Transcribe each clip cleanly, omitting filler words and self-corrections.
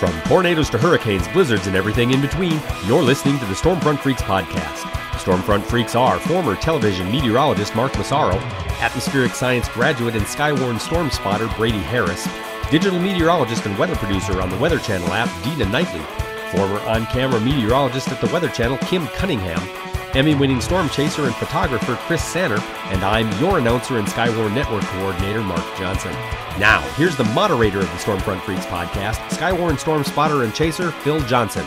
From tornadoes to hurricanes, blizzards, and everything in between, you're listening to the Stormfront Freaks podcast. Stormfront Freaks are former television meteorologist Mark Massaro, atmospheric science graduate and Skywarn storm spotter Brady Harris, digital meteorologist and weather producer on the Weather Channel app Dina Knightley, former on-camera meteorologist at the Weather Channel Kim Cunningham, Emmy-winning storm chaser and photographer Chris Sanner, and I'm your announcer and Skywarn Network coordinator Mark Johnson. Now, here's the moderator of the Stormfront Freaks podcast, Skywarn storm spotter and chaser Phil Johnson.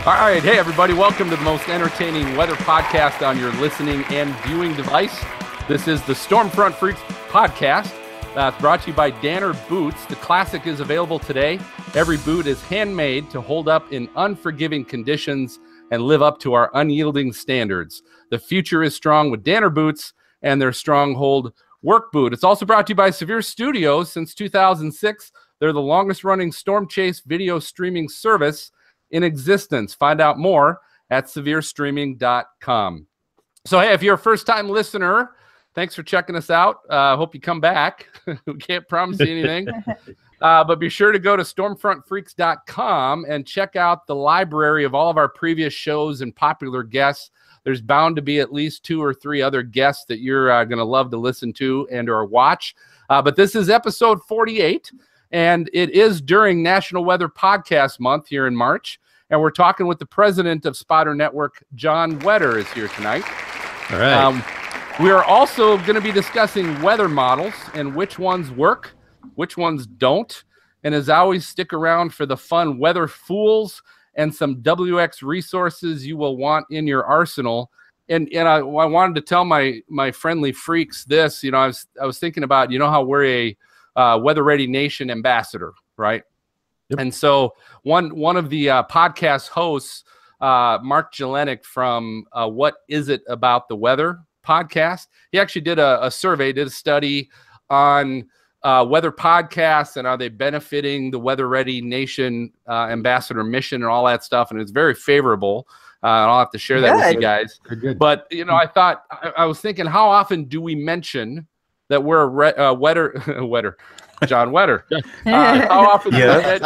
All right, hey everybody, welcome to the most entertaining weather podcast on your listening and viewing device. This is the Stormfront Freaks podcast. It's brought to you by Danner Boots. The Classic is available today. Every boot is handmade to hold up in unforgiving conditions and live up to our unyielding standards. The future is strong with Danner Boots and their Stronghold work boot. It's also brought to you by Severe Studios. Since 2006, they're the longest-running storm chase video streaming service in existence. Find out more at severestreaming.com. So, hey, if you're a first-time listener, thanks for checking us out. Hope you come back. We can't promise you anything. But be sure to go to stormfrontfreaks.com and check out the library of all of our previous shows and popular guests. There's bound to be at least 2 or 3 other guests that you're going to love to listen to and or watch. But this is episode 48, and it is during National Weather Podcast Month here in March. And we're talking with the president of Spotter Network, John Wetter, is here tonight. All right. We are also going to be discussing weather models and which ones work, which ones don't. And as always, stick around for the fun weather fools and some WX resources you will want in your arsenal. And I wanted to tell my friendly freaks this. You know, I was thinking about, you know, how we're a Weather Ready Nation ambassador, right? Yep. And so one of the podcast hosts, Mark Jelinek from What Is It About the Weather podcast, he actually did a survey, did a study on weather podcasts and are they benefiting the Weather Ready Nation ambassador mission and all that stuff, and it's very favorable. And I'll have to share that with you guys. Good. But you know, I was thinking, how often do we mention that we're a John Wetter? How often do we mention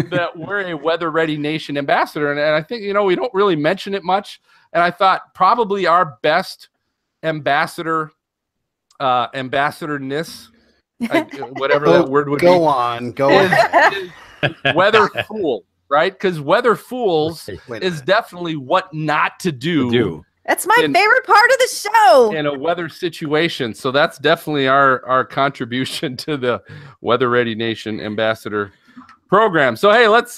that we're a Weather Ready Nation ambassador? And I think, you know, we don't really mention it much. And I thought probably our best ambassadorness, whatever that word would be. Go on. Weather fool, right? Because weather fools is definitely what not to do. That's my favorite part of the show. In a weather situation. So that's definitely our contribution to the Weather Ready Nation ambassador program. So hey, let's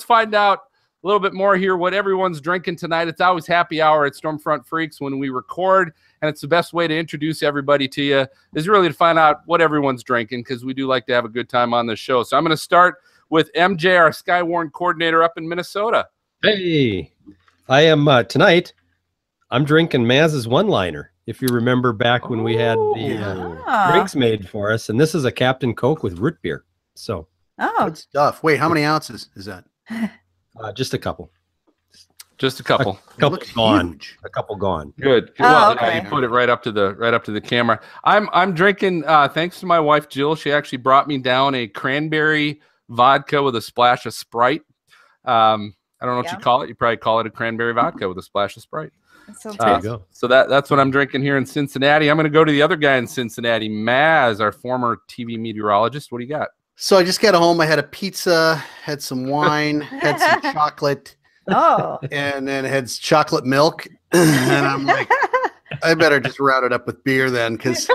find out a little bit more here what everyone's drinking tonight. It's always happy hour at Stormfront Freaks when we record, and it's the best way to introduce everybody to you is really to find out what everyone's drinking, because we do like to have a good time on the show. So I'm going to start with MJ, our Skywarn coordinator up in Minnesota. Hey, I am tonight. I'm drinking Maz's one-liner. If you remember back when we had the drinks made for us, and this is a Captain Coke with root beer. So, good stuff. Wait, how many ounces is that? Just a couple. Just a couple. A couple gone. Huge. A couple gone. Good. Oh, Well, okay. you put it right up to the camera. I'm drinking. Thanks to my wife Jill, she actually brought me down a cranberry vodka with a splash of Sprite. I don't know what you call it. You probably call it a cranberry vodka with a splash of Sprite. There you go. So that's what I'm drinking here in Cincinnati. I'm going to go to the other guy in Cincinnati, Maz, our former TV meteorologist. What do you got? So I just got home. I had a pizza, had some wine, had some chocolate, and then had chocolate milk. And I'm like, I better just route it up with beer then, because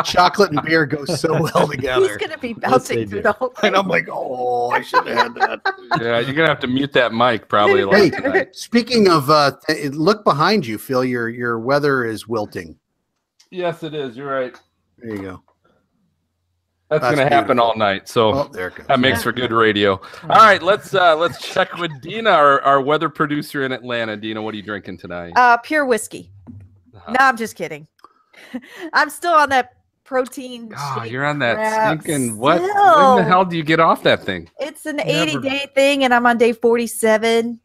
chocolate and beer go so well together. He's going to be bouncing through the whole thing. And I'm like, oh, I should have had that. Yeah, you're going to have to mute that mic probably a lot Hey, tonight. speaking of, look behind you, Phil. Your weather is wilting. Yes, it is. You're right. There you go. That's going to happen all night. So There it goes. that makes for good radio. All right, let's check with Dina, our weather producer in Atlanta. Dina, what are you drinking tonight? Pure whiskey. No, I'm just kidding. I'm still on that protein. Oh, shake you're on that crap stinking what? When still. the hell do you get off that thing? It's an 80-day thing, and I'm on day 47.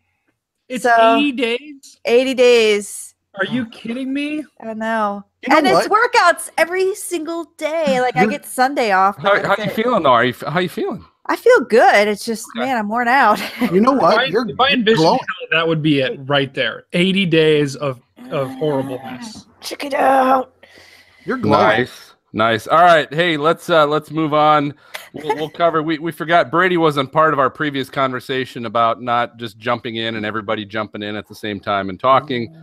It's So- 80 days? 80 days. Are you kidding me? I know. You know And it's workouts every single day. Like I get Sunday off. but How that's you it. feeling though? How you feeling? I feel good. It's just, man, I'm worn out. You know what? If I envision hell, that would be it right there. 80 days of horribleness. Check it out. You're glowing. Nice. All right. Hey, let's move on. We'll cover. We forgot Brady wasn't part of our previous conversation about not just jumping in and everybody jumping in at the same time and talking.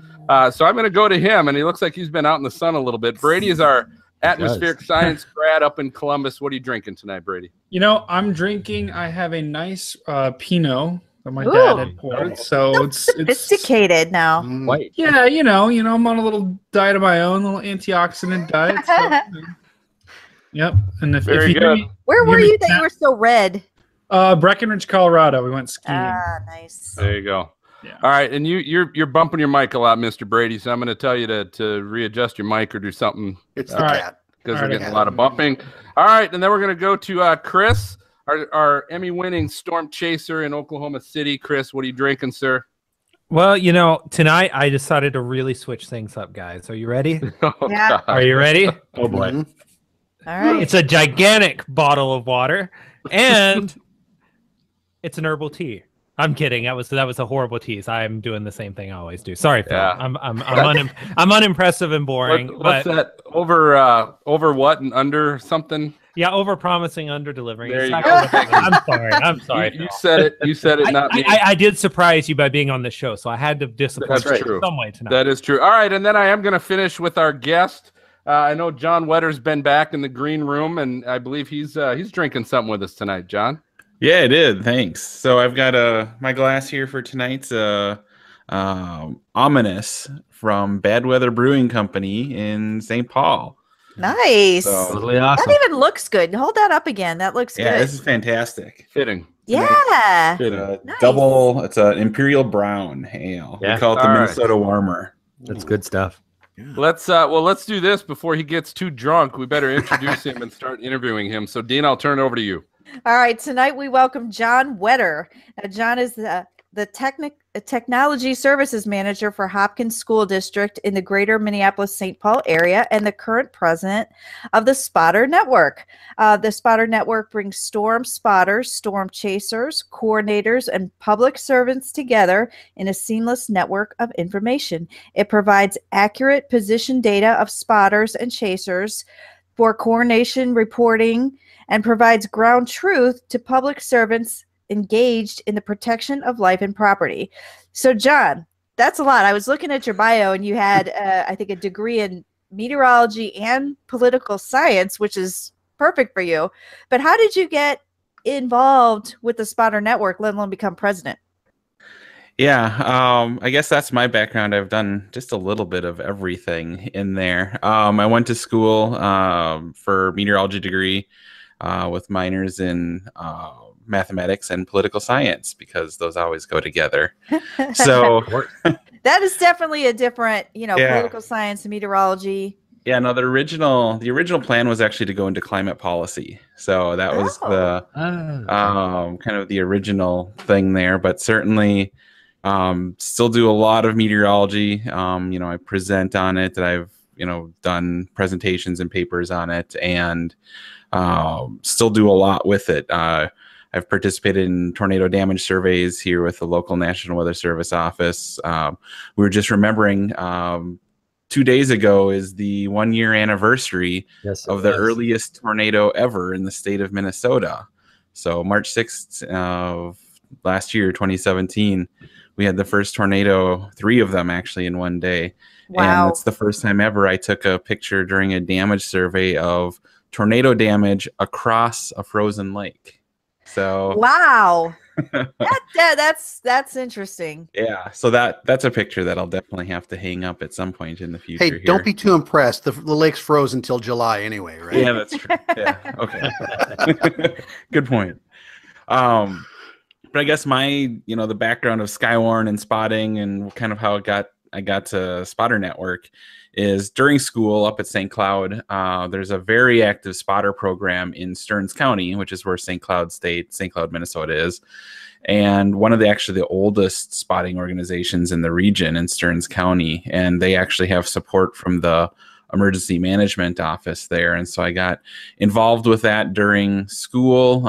So I'm going to go to him, and he looks like he's been out in the sun a little bit. Brady is our atmospheric science grad up in Columbus. What are you drinking tonight, Brady? You know, I'm drinking. I have a nice Pinot that my dad had poured. So it's sophisticated now. White. Yeah, you know, I'm on a little diet of my own, a little antioxidant diet. So, yep. And if you hear me, where were you that you were so red? Breckenridge, Colorado. We went skiing. Ah, nice. There you go. Yeah. All right, and you're bumping your mic a lot, Mr. Brady. So I'm going to tell you to readjust your mic or do something. It's the cat because we're getting a lot of bumping. All right, and then we're going to go to Chris, our Emmy-winning storm chaser in Oklahoma City. Chris, what are you drinking, sir? Well, you know, tonight I decided to really switch things up, guys. Are you ready? Yeah. Are you ready? Oh boy! All right. It's a gigantic bottle of water, and it's an herbal tea. I'm kidding. That was a horrible tease. I'm doing the same thing I always do. Sorry, Phil. Yeah. I'm unimpressive and boring. What's that? Over what and under something? Yeah, over promising, under delivering. There you go. I'm sorry. You said it. You said it. Not me. I did surprise you by being on the show, so I had to disappoint That's you true. in some way tonight. That is true. All right, and then I am going to finish with our guest. I know John Wetter's been back in the green room, and I believe he's drinking something with us tonight. John. Yeah, I did. Thanks. So I've got my glass here for tonight's Ominous from Bad Weather Brewing Company in St. Paul. Nice. So, Really awesome. That even looks good. Hold that up again. That looks yeah, good. this is fantastic. Fitting. Yeah. Double. It's an Imperial Brown Ale. Yeah. We call it the All right. Minnesota Warmer. That's good stuff. Let's do this before he ggets too drunk. We better introduce him and start interviewing him. So, Dean, I'll turn it over to you. All right. Tonight we welcome John Wetter. John is the Technology Services Manager for Hopkins School District in the greater Minneapolis-St. Paul area and the current president of the Spotter Network. The Spotter Network brings storm spotters, storm chasers, coordinators, and public servants together in a seamless network of information. It provides accurate position data of spotters and chasers for coordination reporting and provides ground truth to public servants engaged in the protection of life and property. So, John, that's a lot. I was looking at your bio, and you had, I think, a degree in meteorology and political science, which is perfect for you. But how did you get involved with the Spotter Network, let alone become president? Yeah, I guess that's my background. I've done just a little bit of everything in there. I went to school for meteorology degree with minors in mathematics and political science because those always go together. So that is definitely a different, Yeah. political science and meteorology. Yeah, no, the original plan was actually to go into climate policy. So that was the kind of the original thing there, but certainly still do a lot of meteorology. I present on it, that I've, done presentations and papers on it, and still do a lot with it. I've participated in tornado damage surveys here with the local National Weather Service office. We were just remembering 2 days ago is the 1 year anniversary of the earliest tornado ever in the state of Minnesota. So March 6th of last year, 2017, we had the first tornado, 3 of them actually in one day. Wow. And it's the first time ever I took a picture during a damage survey of tornado damage across a frozen lake. So wow. That's interesting. Yeah, so that's a picture that I'll definitely have to hang up at some point in the future. Hey, don't be too impressed. The lake's frozen until July anyway, right? Yeah, that's true. Yeah, okay. Good point. But I guess my, the background of Skywarn and spotting and kind of how I got to Spotter Network is during school up at St. Cloud. There's a very active spotter program in Stearns County, which is where St. Cloud, Minnesota is. And one of the oldest spotting organizations in the region in Stearns County. And they actually have support from the emergency management office there. And so I got involved with that during school,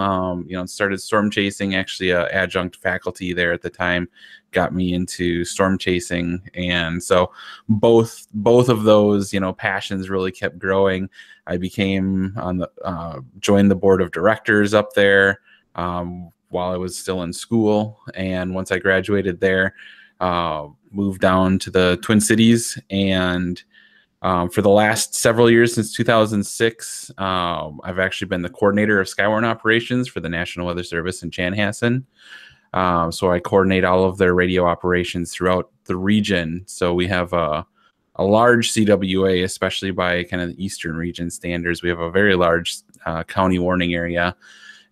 started storm chasing. Actually, adjunct faculty there at the time got me into storm chasing. And so both of those, passions really kept growing. I became joined the board of directors up there while I was still in school. And once I graduated there, moved down to the Twin Cities, and for the last several years, since 2006, I've actually been the coordinator of Skywarn operations for the National Weather Service in Chanhassen. So I coordinate all of their radio operations throughout the region. So we have a large CWA, especially by kind of the Eastern region standards. We have a very large county warning area,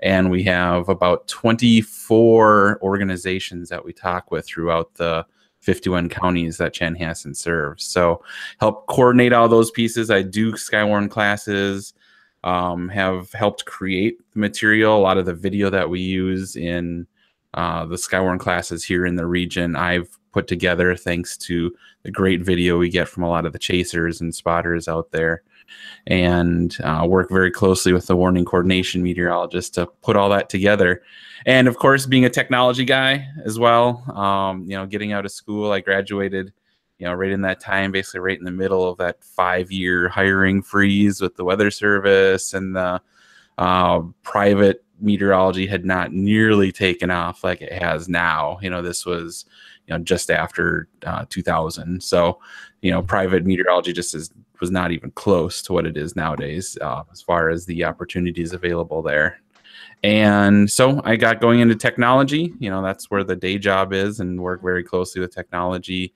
and we have about 24 organizations that we talk with throughout the 51 counties that Chanhassen serves. So help coordinate all those pieces. I do Skywarn classes, have helped create the material. A lot of the video that we use in the Skywarn classes here in the region, I've put together thanks to the great video we get from a lot of the chasers and spotters out there, and work very closely with the warning coordination meteorologist to put all that together. And of course, being a technology guy as well, getting out of school, I graduated, right in that time, basically right in the middle of that 5-year hiring freeze with the Weather Service, and the private meteorology had not nearly taken off like it has now. This was, just after 2000. So, private meteorology just was not even close to what it is nowadays, as far as the opportunities available there. And so I got going into technology. That's where the day job is, and work very closely with technology.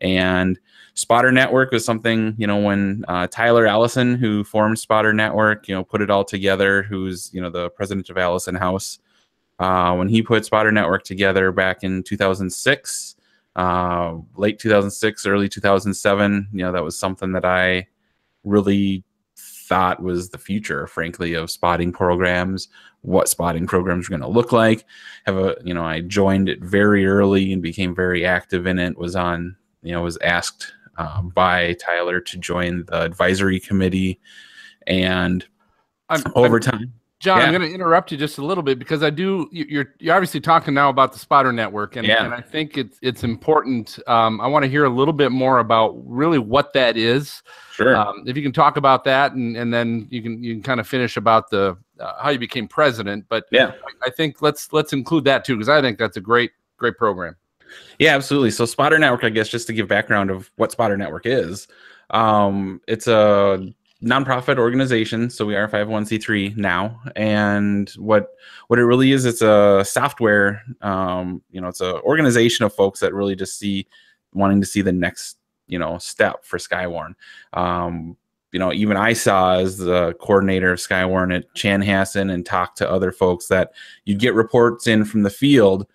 And Spotter Network was something, when Tyler Allison, who formed Spotter Network, put it all together, who's, the president of Allison House, when he put Spotter Network together back in 2006, late 2006, early 2007, that was something that I really thought was the future, frankly, of spotting programs, what spotting programs were going to look like. I joined it very early and became very active in it, was asked by Tyler to join the advisory committee, and over time. John, I'm going to interrupt you just a little bit, because you're obviously talking now about the Spotter Network, and I think it's important. I want to hear a little bit more about really what that is. Sure. If you can talk about that, and then you can kind of finish about the how you became president. But I think let's include that too, because I think that's a great program. Yeah, absolutely. So Spotter Network, I guess, just to give background of what Spotter Network is, it's a nonprofit organization. So we are 501c3 now. And what it really is, it's a software, it's an organization of folks that really just wanting to see the next, step for Skywarn. Even I saw, as the coordinator of Skywarn at Chanhassen, and talked to other folks, that you'd get reports in from the field,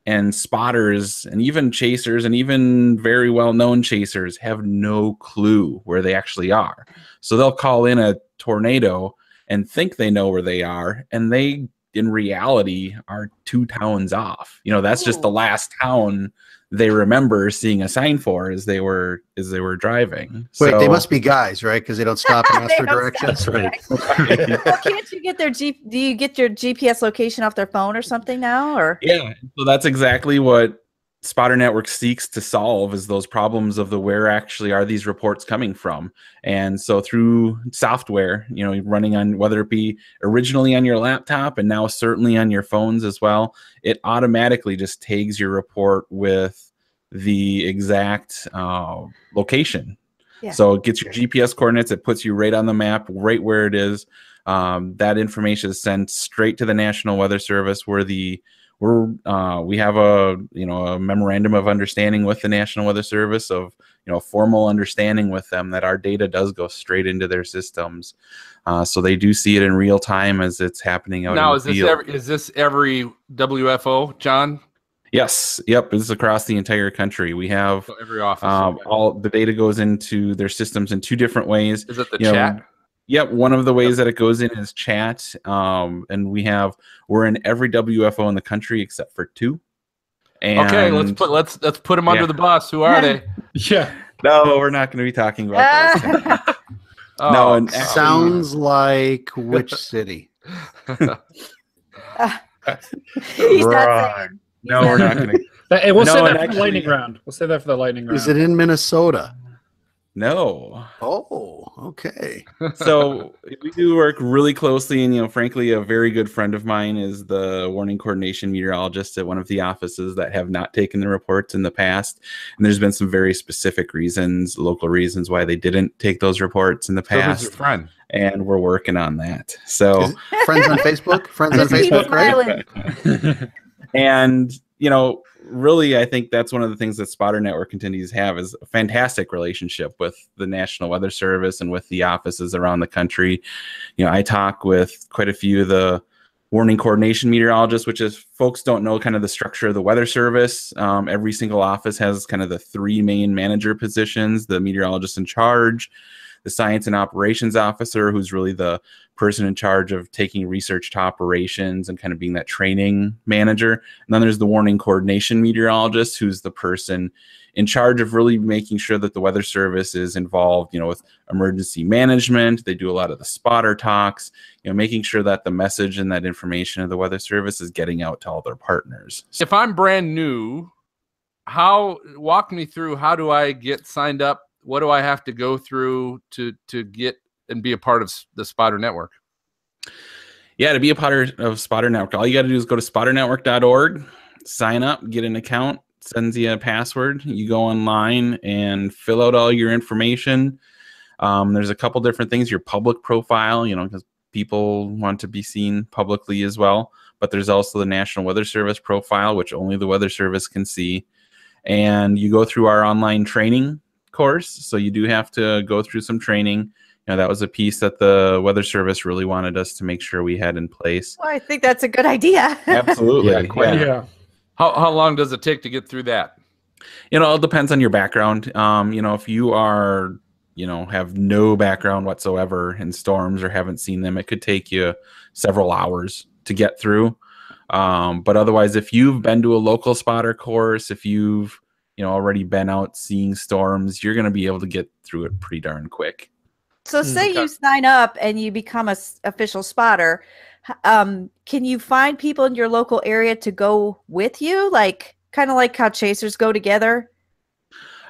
and spotters and even chasers and even very well-known chasers have no clue where they actually are. So they'll call in a tornado and think they know where they are, and they, in reality, are 2 towns off. That's just the last town they remember seeing a sign for as they were driving. Wait, they must be guys, right? Because they don't stop and ask for directions. Right. Well, can't you get do you get your GPS location off their phone or something now? Or so that's exactly what Spotter Network seeks to solve, is those problems of where actually are these reports coming from. And so through software, running on, whether it be originally on your laptop and now certainly on your phones as well, it automatically just tags your report with the exact location. Yeah. So it gets your GPS coordinates, it puts you right on the map, right where it is. That information is sent straight to the National Weather Service, where we have a memorandum of understanding with the National Weather Service, of formal understanding with them that our data does go straight into their systems, so they do see it in real time as it's happening out in the field. Is this every WFO, John? Yes. Yep. This is across the entire country. We have every office. All the data goes into their systems in 2 different ways. Is it the chat? Yep, one of the ways that it goes in is chat, and we're in every WFO in the country except for 2. And okay, let's put them under the bus. Who are they? Yeah. No, we're not going to be talking about those. Oh, No, and sounds like which city? He's not saying. No, we're not going to. Hey, we'll No, save that and for the actually- lightning round. We'll save that for the lightning round. Is it in Minnesota? No. Oh, okay. So we do work really closely, and frankly, a very good friend of mine is the warning coordination meteorologist at one of the offices that have not taken the reports in the past. And there's been some very specific reasons, local reasons why they didn't take those reports in the So who's past. your friend? And we're working on that. So Friends on Facebook? Friends on Just keep Facebook, right? smiling. and really, I think that's one of the things that Spotter Network continues to have is a fantastic relationship with the National Weather Service and with the offices around the country. I talk with quite a few of the warning coordination meteorologists, which is folks don't know kind of the structure of the Weather Service. Every single office has kind of the three main manager positions: the meteorologist in charge, the science and operations officer, who's really the person in charge of taking research to operations and kind of being that training manager. And then there's the warning coordination meteorologist, who's the person in charge of really making sure that the Weather Service is involved, with emergency management. They do a lot of the spotter talks, making sure that the message and that information of the Weather Service is getting out to all their partners. If I'm brand new, walk me through, how do I get signed up? What do I have to go through to get and be a part of the Spotter Network? Yeah, to be a part of Spotter Network, all you got to do is go to spotternetwork.org, sign up, get an account, sends you a password. You go online and fill out all your information. There's a couple different things. Your public profile, because people want to be seen publicly as well. But there's also the National Weather Service profile, which only the Weather Service can see. And you go through our online training course. So you do have to go through some training. That was a piece that the Weather Service really wanted us to make sure we had in place. Well, I think that's a good idea. Absolutely. Yeah. How long does it take to get through that? It depends on your background. If you are, have no background whatsoever in storms or haven't seen them, it could take you several hours to get through. But otherwise, if you've been to a local spotter course, if you've, already been out seeing storms, you're going to be able to get through it pretty darn quick. So say you sign up and you become a official spotter. Can you find people in your local area to go with you? Kind of like how chasers go together?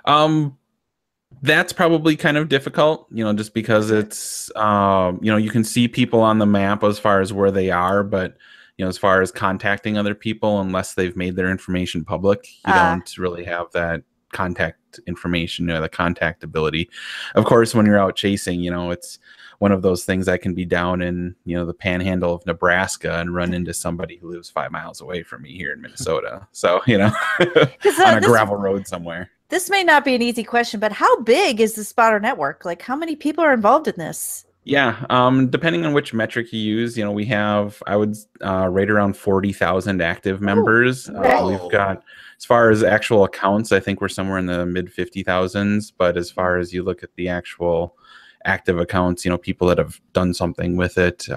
That's probably kind of difficult, just because it's, you can see people on the map as far as where they are, but as far as contacting other people, unless they've made their information public, you don't really have that contact information or the contact ability. Of course, when you're out chasing, it's one of those things that can be down in, the panhandle of Nebraska and run into somebody who lives 5 miles away from me here in Minnesota. So, on a gravel road somewhere. This may not be an easy question, but how big is the Spotter Network? How many people are involved in this? Yeah, depending on which metric you use, we have, I would rate around 40,000 active members. We've got, as far as actual accounts, I think we're somewhere in the mid 50,000s. But as far as you look at the actual active accounts, people that have done something with it,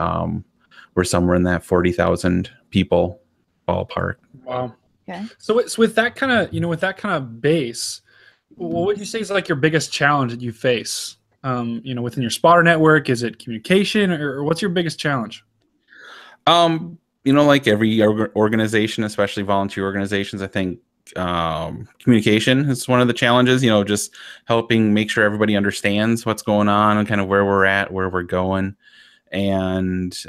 we're somewhere in that 40,000 people ballpark. Wow. Okay. So with that kind of base, what would you say is your biggest challenge that you face? Within your spotter network, is it communication, or what's your biggest challenge? Like every organization, especially volunteer organizations, I think communication is one of the challenges. Just helping make sure everybody understands what's going on and kind of where we're at, where we're going, and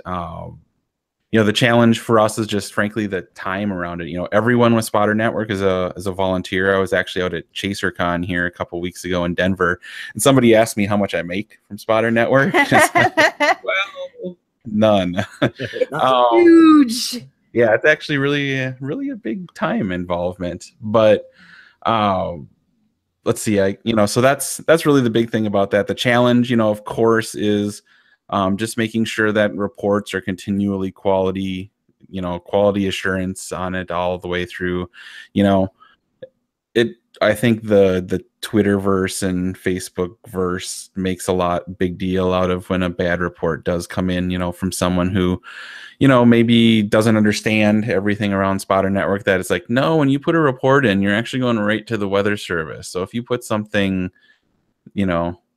the challenge for us is just frankly the time around it. Everyone with Spotter Network is a volunteer. I was actually out at ChaserCon here a couple weeks ago in Denver, and somebody asked me how much I make from Spotter Network. Well, none. Huge. Yeah, it's actually really a big time involvement. But let's see, so that's really the big thing about that. The challenge, of course, is just making sure that reports are continually quality assurance on it all the way through. I think the Twitterverse and Facebookverse makes a big deal out of when a bad report does come in, from someone who, maybe doesn't understand everything around Spotter Network, that it's no, when you put a report in, you're actually going right to the Weather Service. So if you put something,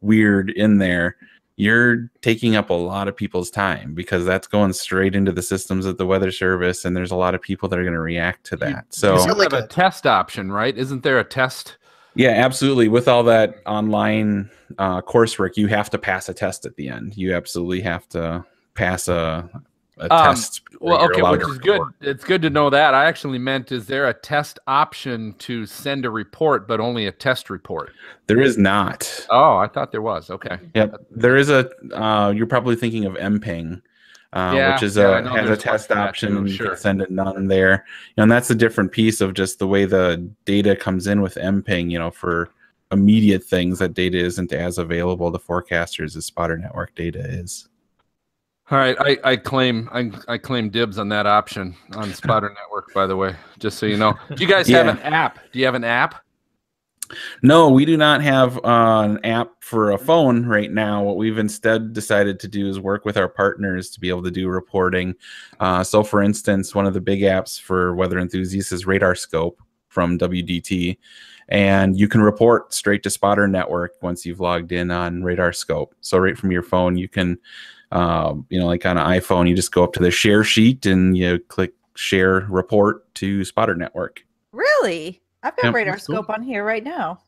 weird in there, you're taking up a lot of people's time, because that's going straight into the systems of the Weather Service, and there's a lot of people that are going to react to that. You have a test option, right? Isn't there a test? Yeah, absolutely. With all that online coursework, you have to pass a test at the end. You absolutely have to pass a test. Well, okay, which is good. It's good to know that. I actually meant, is there a test option to send a report, but only a test report? There is not. Oh, I thought there was. Okay. Yep. There is a, you're probably thinking of MPing, which is has a test option, and you can send it none there. And that's a different piece of just the way the data comes in with MPing, for immediate things. That data isn't as available to forecasters as Spotter Network data is. All right, I claim dibs on that option on Spotter Network, by the way, just so you know. Do you guys have an app? Do you have an app? No, we do not have an app for a phone right now. What we've instead decided to do is work with our partners to be able to do reporting. So for instance, one of the big apps for weather enthusiasts is RadarScope from WDT. And you can report straight to Spotter Network once you've logged in on RadarScope. So right from your phone, you can, like on an iPhone, you just go up to the share sheet and you click share report to Spotter Network. Really? I've got RadarScope on here right now.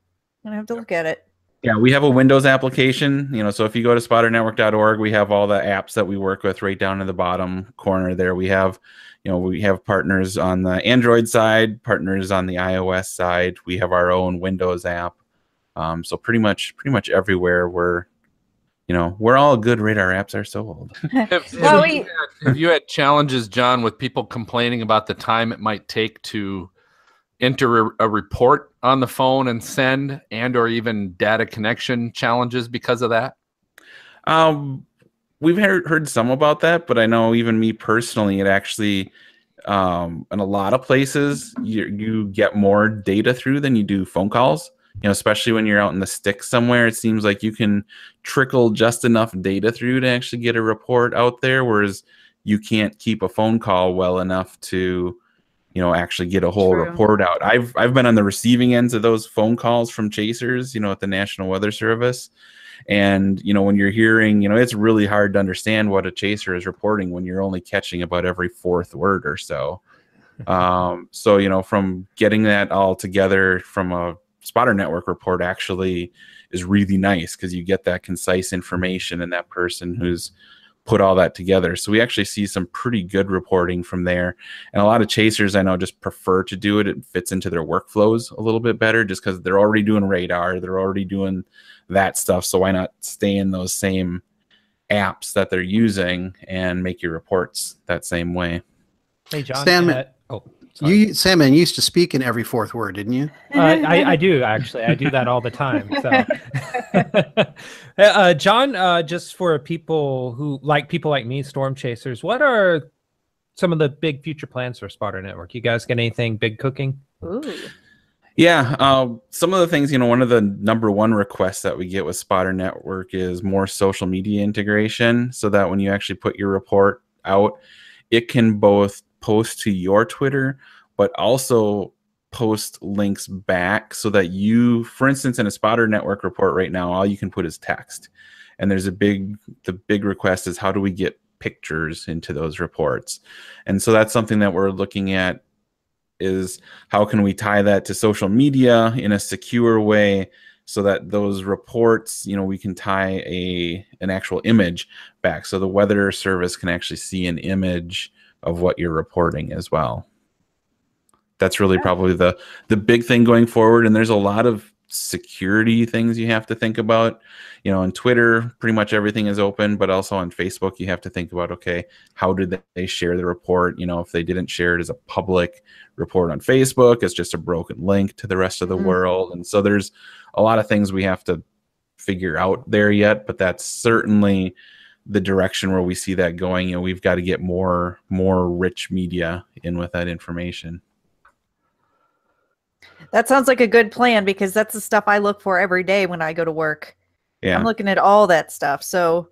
I'm going to have to look at it. Yeah, we have a Windows application, so if you go to spotternetwork.org, we have all the apps that we work with right down in the bottom corner there. We have, we have partners on the Android side, partners on the iOS side. We have our own Windows app. So pretty much everywhere we're all good radar apps are sold. Have you had challenges, John, with people complaining about the time it might take to enter a report on the phone and send, and or even data connection challenges because of that? We've heard some about that, but I know even me personally, it actually, in a lot of places, you get more data through than you do phone calls. Especially when you're out in the sticks somewhere, it seems like you can trickle just enough data through to actually get a report out there, whereas you can't keep a phone call well enough to, actually get a whole report out. I've been on the receiving ends of those phone calls from chasers, at the National Weather Service. And, when you're hearing, it's really hard to understand what a chaser is reporting when you're only catching about every fourth word or so. So, from getting that all together from a Spotter Network report actually is really nice, because you get that concise information and that person who's put all that together. So we actually see some pretty good reporting from there. And a lot of chasers I know just prefer to do it. It fits into their workflows a little bit better, just because they're already doing radar. They're already doing that stuff. So why not stay in those same apps that they're using and make your reports that same way? Hey, John. Sandman used to speak in every fourth word, didn't you? I do, actually. I do that all the time. So, John, just for people like me, storm chasers, what are some of the big future plans for Spotter Network? You guys got anything big cooking? Ooh. Yeah, some of the things, one of the number one requests that we get with Spotter Network is more social media integration, so that when you actually put your report out, it can both post to your Twitter, but also post links back, so that you, for instance, in a Spotter Network report right now, all you can put is text. And there's the big request is, how do we get pictures into those reports? And so that's something that we're looking at, is how can we tie that to social media in a secure way, so that those reports, we can tie an actual image back, so the Weather Service can actually see an image of what you're reporting as well. That's really probably the big thing going forward. And there's a lot of security things you have to think about. On Twitter, pretty much everything is open, but also on Facebook, you have to think about, okay, how did they share the report? If they didn't share it as a public report on Facebook, it's just a broken link to the rest of the world. And so there's a lot of things we have to figure out there yet, but that's certainly the direction where we see that going. We've got to get more rich media in with that information. That sounds like a good plan, because that's the stuff I look for every day when I go to work. Yeah. I'm looking at all that stuff. So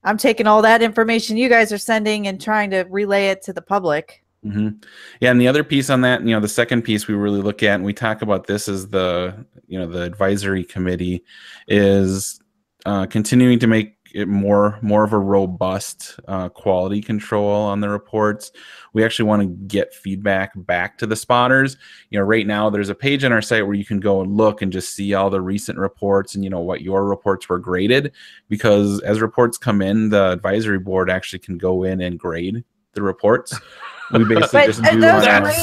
I'm taking all that information you guys are sending and trying to relay it to the public. Mm-hmm. Yeah. And the other piece on that, the second piece we really look at, and we talk about this as the advisory committee, is continuing to make more of a robust quality control on the reports. We actually want to get feedback back to the spotters. Right now there's a page on our site where you can go and look and just see all the recent reports and what your reports were graded, because as reports come in, the advisory board actually can go in and grade the reports. We basically just do those on are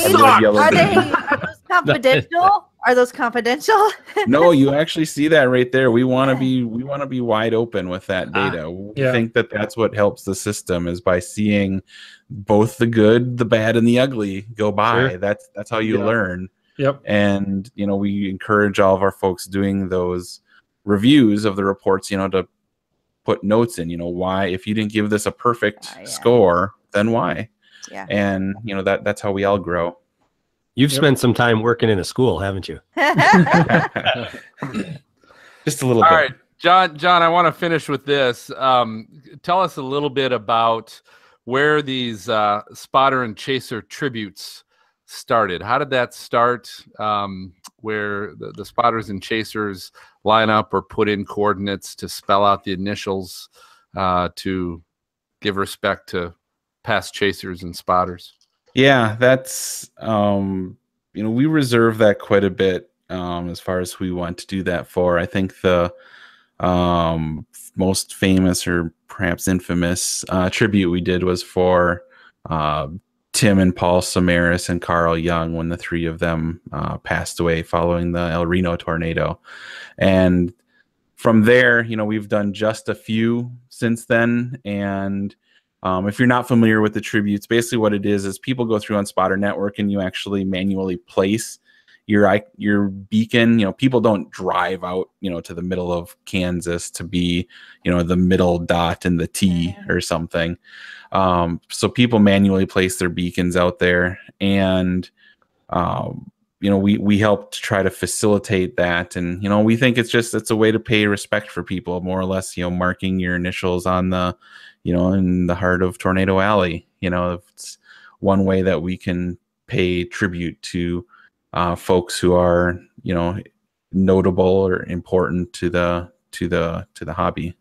those confidential? Are those confidential? No, you actually see that right there. We want to be wide open with that data. We think that that's what helps the system, is by seeing both the good, the bad, and the ugly go by. Sure. That's how you learn. Yep. And we encourage all of our folks doing those reviews of the reports, to put notes in. Why, if you didn't give this a perfect score, then why? Yeah. And that's how we all grow. You've spent some time working in a school, haven't you? Just a little bit. All right, John, I want to finish with this. Tell us a little bit about where these spotter and chaser tributes started. How did that start? Where the spotters and chasers line up or put in coordinates to spell out the initials to give respect to past chasers and spotters. Yeah, that's we reserve that quite a bit as far as who we want to do that for. I think the most famous or perhaps infamous tribute we did was for Tim and Paul Samaras and Carl Young, when the three of them passed away following the El Reno tornado. And from there, we've done just a few since then. And if you're not familiar with the tributes, basically what it is people go through on Spotter Network and you actually manually place your beacon. People don't drive out, to the middle of Kansas to be, the middle dot in the T or something. So people manually place their beacons out there, and we help to try to facilitate that. And we think it's a way to pay respect for people, more or less, marking your initials on the in the heart of Tornado Alley. It's one way that we can pay tribute to folks who are notable or important to the hobby.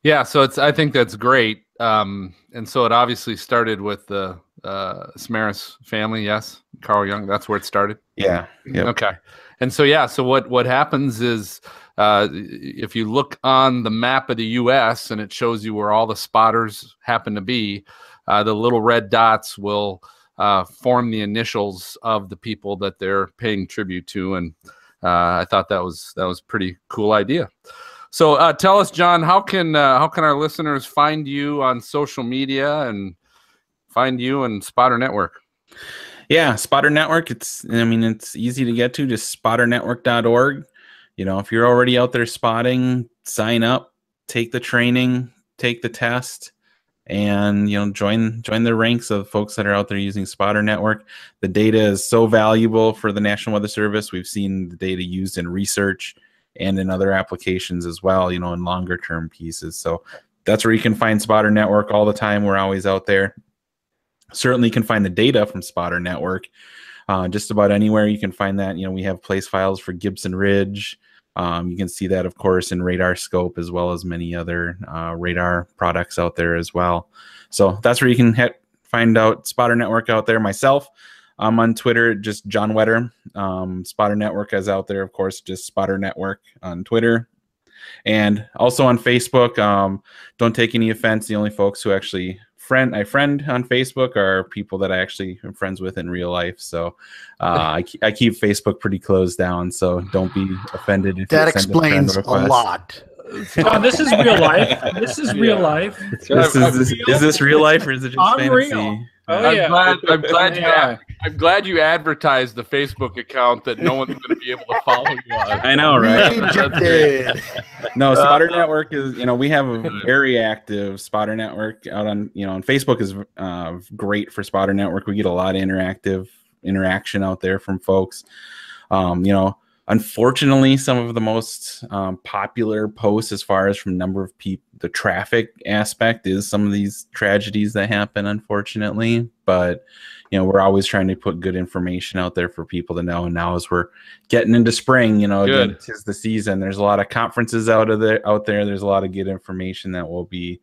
Yeah, so I think that's great. And so it obviously started with the Samaras family. Yes, Carl Young. That's where it started. Yeah. Yep. Okay. And so so what happens is if you look on the map of the U.S. and it shows you where all the spotters happen to be, the little red dots will form the initials of the people that they're paying tribute to. And I thought that was a pretty cool idea. So tell us, John, how can our listeners find you on social media and find you and Spotter Network? Yeah, Spotter Network. It's easy to get to, just spotternetwork.org. If you're already out there spotting, sign up, take the training, take the test, and join the ranks of folks that are out there using Spotter Network. The data is so valuable for the National Weather Service. We've seen the data used in research and in other applications as well, in longer term pieces. So that's where you can find Spotter Network all the time. We're always out there. Certainly can find the data from Spotter Network just about anywhere. You can find that. We have place files for Gibson Ridge. You can see that, of course, in Radar Scope, as well as many other radar products out there as well. So that's where you can find out Spotter Network out there. Myself, I'm on Twitter, just John Wetter. Spotter Network is out there, of course, just Spotter Network on Twitter. And also on Facebook. Don't take any offense. The only folks who actually I friend on Facebook are people that I actually am friends with in real life. So I keep Facebook pretty closed down. So don't be offended if that you send explains a friend request. A lot. John, this is real life. This is real life. Is this real life, or is it just fantasy? Real. Oh, I'm glad you advertised the Facebook account that no one's going to be able to follow you on. I know, right? No, Spotter Network is, we have a very active Spotter Network out on, on Facebook is great for Spotter Network. We get a lot of interaction out there from folks. unfortunately, some of the most popular posts as far as from number of people, the traffic aspect is some of these tragedies that happen, unfortunately. But, you know, we're always trying to put good information out there for people to know. And now as we're getting into spring, you know, again, 'tis the season. There's a lot of conferences out there. There's a lot of good information that we'll be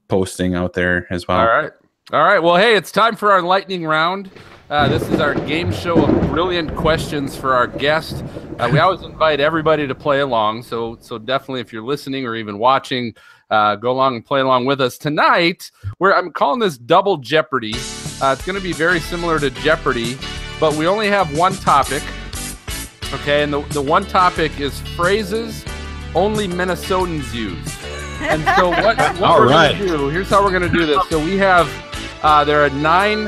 posting out there as well. All right. Well, hey, it's time for our lightning round. This is our game show of brilliant questions for our guest. We always invite everybody to play along. So definitely, if you're listening or even watching, go along and play along with us. Tonight, I'm calling this Double Jeopardy. It's going to be very similar to Jeopardy, but we only have one topic. Okay, and the one topic is phrases only Minnesotans use. And so what we're going to do, here's how we're going to do this. So we have, there are nine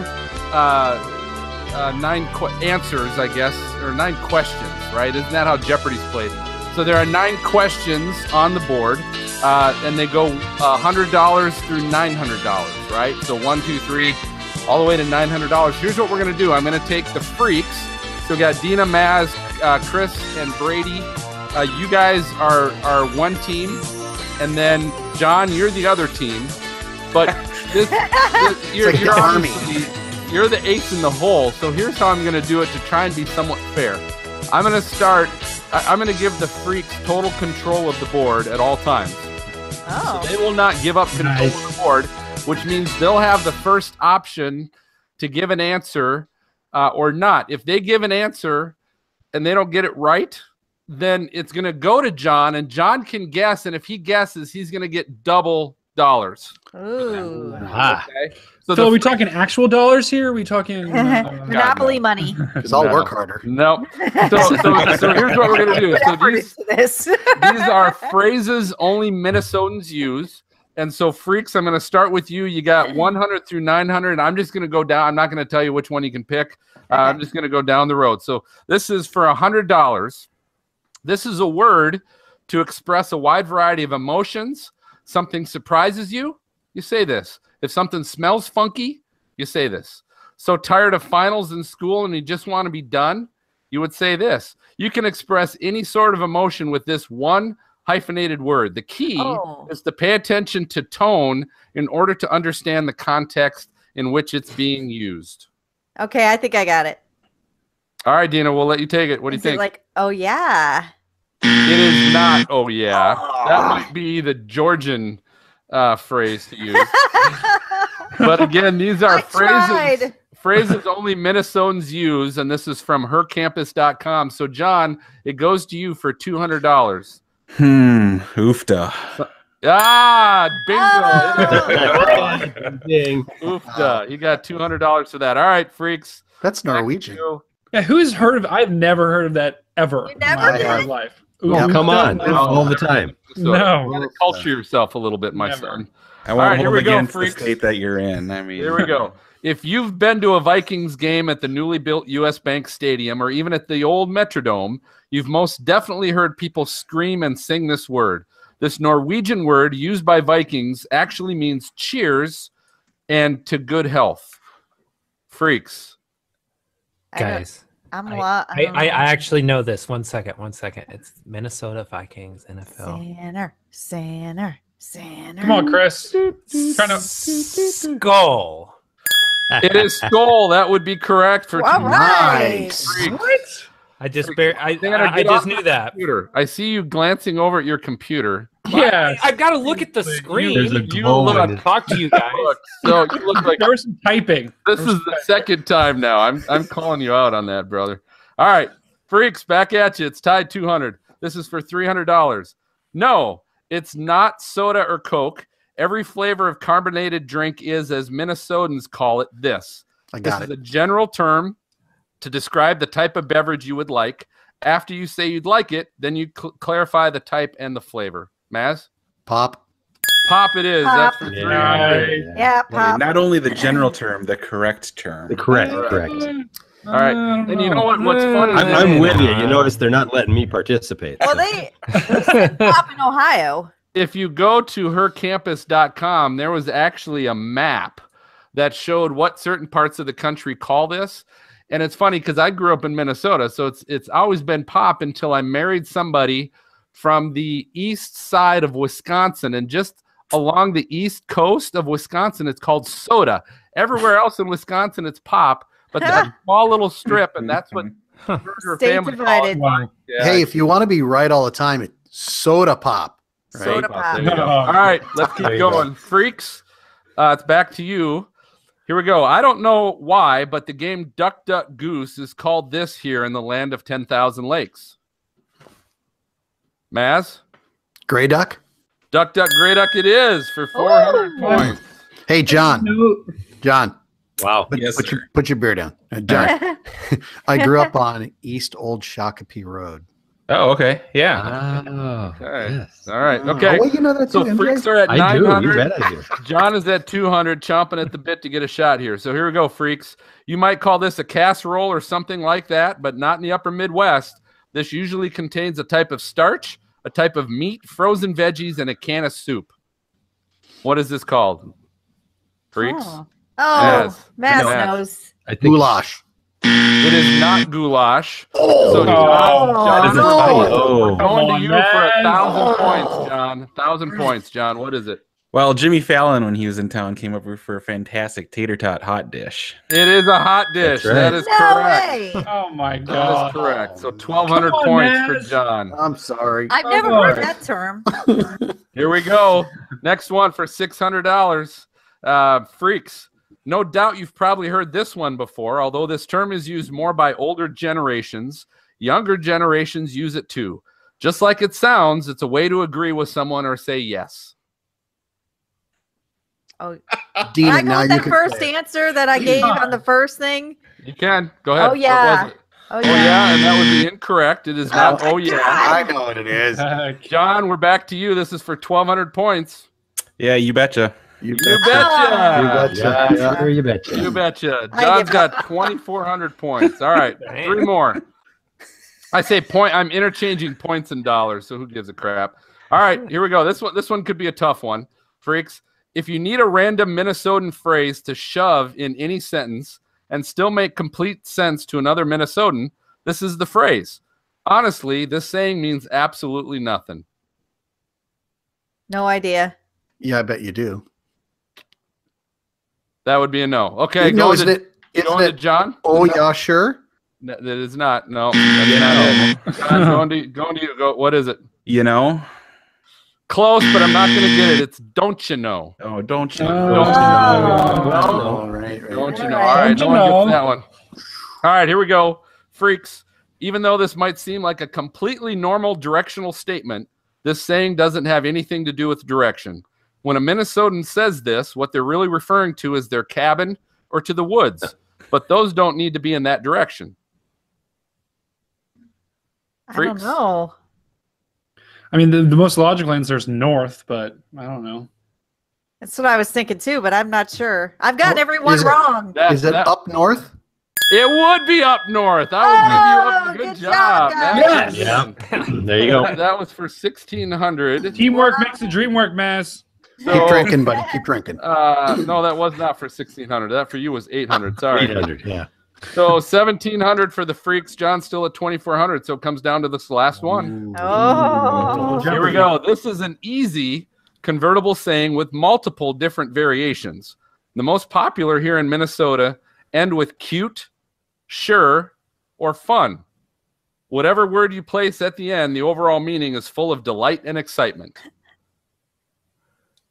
answers, I guess, or 9 questions, right? Isn't that how Jeopardy's played? So there are 9 questions on the board, and they go $100 through $900, right? So 1, 2, 3, all the way to $900. Here's what we're going to do. I'm going to take the freaks. So we got Dina, Maz, Chris, and Brady. You guys are one team, and then John, you're the other team. But you're the army. You're the ace in the hole. So here's how I'm going to do it to try and be somewhat fair. I'm going to start. I'm going to give the freaks total control of the board at all times. Oh. So they will not give up control of the board, which means they'll have the first option to give an answer or not. If they give an answer and they don't get it right, then it's going to go to John, and John can guess. And if he guesses, he's going to get double dollars. Ooh. Okay. So are we talking actual dollars here? Are we talking Monopoly money? Because I'll work harder. No. So here's what we're going to do. So these are phrases only Minnesotans use. And so, freaks, I'm going to start with you. You got 100 through 900, and I'm just going to go down. I'm not going to tell you which one you can pick. I'm just going to go down the road. So this is for $100. This is a word to express a wide variety of emotions. Something surprises you, you say this. If something smells funky, you say this. So tired of finals in school and you just want to be done, you would say this. You can express any sort of emotion with this one hyphenated word. The key is to pay attention to tone in order to understand the context in which it's being used. Okay, I think I got it. All right, Dina, we'll let you take it. What do you think? Like, oh yeah. It is not, oh yeah. That might be the Georgian phrase to use. But again, these are phrases only Minnesotans use, and this is from hercampus.com. So, John, it goes to you for $200. Oofda. Bingo. Ding. Oofda. You got $200 for that. All right, freaks. That's Norwegian. Yeah, who's heard of? I've never heard of that ever You never in my did? life. Oh, come on. No. All the time. So No. you gotta culture yourself a little bit, my Never. son. I won't here hold we go, against the freaks. state that you're in. I mean, Here we go. If you've been to a Vikings game at the newly built U.S. Bank Stadium or even at the old Metrodome, you've most definitely heard people scream and sing this word. This Norwegian word used by Vikings actually means cheers and to good health. Freaks. Guys, I I actually know this. One second. It's Minnesota Vikings NFL. Sinner. Come on, Chris. Skull. It is skull. That would be correct for All right. Nice. Freaks. I just Tanner, I get just off knew the that. Computer. I see you glancing over at your computer. Yeah. I've got to look at the screen. There's a You glow look- in it. Talk to you guys. So you look like There was some typing. this is the second time now. I'm calling you out on that, brother. All right, freaks, back at you. It's tied 200. This is for $300. No, it's not soda or Coke. Every flavor of carbonated drink is, as Minnesotans call it, this. This is a general term to describe the type of beverage you would like. After you say you'd like it, then you clarify the type and the flavor. Maz? Pop. Pop it is. Pop. That's for 300. Yeah, pop. Not only the general term, the correct term. Correct. All right. And you know what? What's funny? I'm with you. You notice they're not letting me participate. Well, they pop in Ohio. If you go to hercampus.com, there was actually a map that showed what certain parts of the country call this. And it's funny because I grew up in Minnesota, so it's always been pop until I married somebody from the east side of Wisconsin, and just along the east coast of Wisconsin, it's called soda. Everywhere else in Wisconsin, it's pop, but that small little strip, and that's what her family divided. Yeah. Hey, if you want to be right all the time, it's soda pop. Right? Soda pop. There you go. All right, let's keep going. Freaks, it's back to you. Here we go. I don't know why, but the game Duck, Duck, Goose is called this here in the land of 10,000 lakes. Maz? Gray duck. Duck, Duck, Gray Duck it is for 400 points. Hey, John. John. Wow. Put your beer down. John. I grew up on East Old Shakopee Road. Oh, okay. Yeah. Okay. Yes. All right. Okay. Oh, well, you know that So too, Freaks MJ? are at I do. 900. You bet I do. John is at 200, chomping at the bit to get a shot here. So here we go, Freaks. You might call this a casserole or something like that, but not in the upper Midwest. This usually contains a type of starch, a type of meat, frozen veggies, and a can of soup. What is this called? Freaks? Oh, Yes. Mass Yes. knows. I think Goulash. It is not goulash. Oh, So John, no. we're going to on, you man. for 1,000 points, John. 1,000 points, John. What is it? Well, Jimmy Fallon, when he was in town, came up for a fantastic tater tot hot dish. It is a hot dish. That's right. That is No correct. way. Oh my That god. is correct. So 1,200 Come on, points Maz. for John. I'm sorry. I've never Oh, heard boy. that term. Here we go. Next one for $600. Freaks. No doubt you've probably heard this one before, although this term is used more by older generations. Younger generations use it too. Just like it sounds, it's a way to agree with someone or say yes. Oh, Dina, can I go now with you that can first say it. answer that I gave on the first thing? You can. Go ahead. Oh, yeah. What was it? Oh, Oh, yeah, and that would be incorrect. It is not. Oh, yeah. I know what it is. John, we're back to you. This is for 1,200 points. Yeah, you betcha. You betcha. betcha. You betcha. Yeah, Yeah. sure, you betcha. You betcha. I John's give got 2,400 points. All right, 3 more. I say point. I'm interchanging points and dollars, so who gives a crap? All right, here we go. This one could be a tough one, Freaks. If you need a random Minnesotan phrase to shove in any sentence and still make complete sense to another Minnesotan, this is the phrase. Honestly, this saying means absolutely nothing. No idea. Yeah, I bet you do. That would be a no. Okay, No, going isn't to, it? Isn't going to it? John. Oh, yeah, sure. No, that is not. No, that's not it. John, going to you. Go. What is it? You know? Close, but I'm not going to get it. It's don't you know? Oh, don't you? Oh. Don't you know? No. All right. Don't you All know? right. All right, Don't no you one know? gets that one. All right, here we go. Freaks, even though this might seem like a completely normal directional statement, this saying doesn't have anything to do with direction. When a Minnesotan says this, what they're really referring to is their cabin or to the woods, but those don't need to be in that direction. I don't Freaks. know. I mean, the most logical answer is north, but I don't know. That's what I was thinking too, but I'm not sure. I've gotten everyone Is it- wrong. Is it up north? It would be up north. I would give you a good job. guys. man. Yeah. There you go. That was for 1,600. Teamwork makes the dream work, Maz. Keep drinking, buddy. Keep drinking. No, that was not for 1,600. That for you was 800. Sorry. 800, yeah. So 1,700 for the Freaks. John's still at 2,400, so it comes down to this last one. Oh. Here we go. This is an easy convertible saying with multiple different variations. The most popular here in Minnesota end with cute, sure, or fun. Whatever word you place at the end, the overall meaning is full of delight and excitement.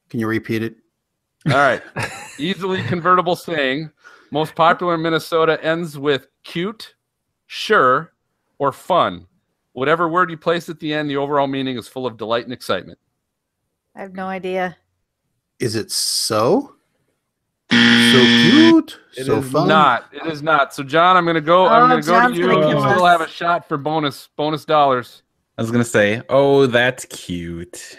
Can you repeat it? All right. Easily convertible saying. Most popular in Minnesota ends with cute, sure, or fun. Whatever word you place at the end, the overall meaning is full of delight and excitement. I have no idea. Is it so? So cute. It So is fun. not. It is not. So, John, I'm going to go. I'm Oh, going to go to John's you. gonna You kill still us. have a shot for bonus dollars. I was going to say, oh, that's cute.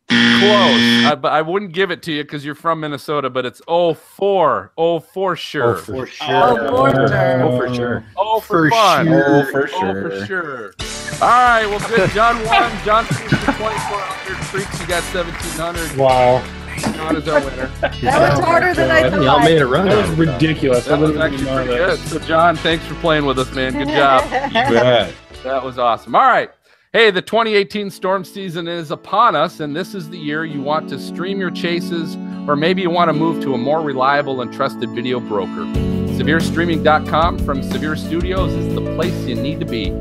Close. But I wouldn't give it to you because you're from Minnesota. But it's 04. Oh, for sure. Oh, for sure. Oh, for sure. Oh, for sure. Oh, for For fun. sure. Oh, for Oh, for sure. sure. All right. Well, good. John won. John 2,400. Freaks, you got 1,700. Wow. John is our winner. That was harder than I thought. Y'all made a run. That was ridiculous. That was actually pretty good. So, John, thanks for playing with us, man. Good job. That was awesome. All right. Hey, the 2018 storm season is upon us, and this is the year you want to stream your chases, or maybe you want to move to a more reliable and trusted video broker. SevereStreaming.com from Severe Studios is the place you need to be.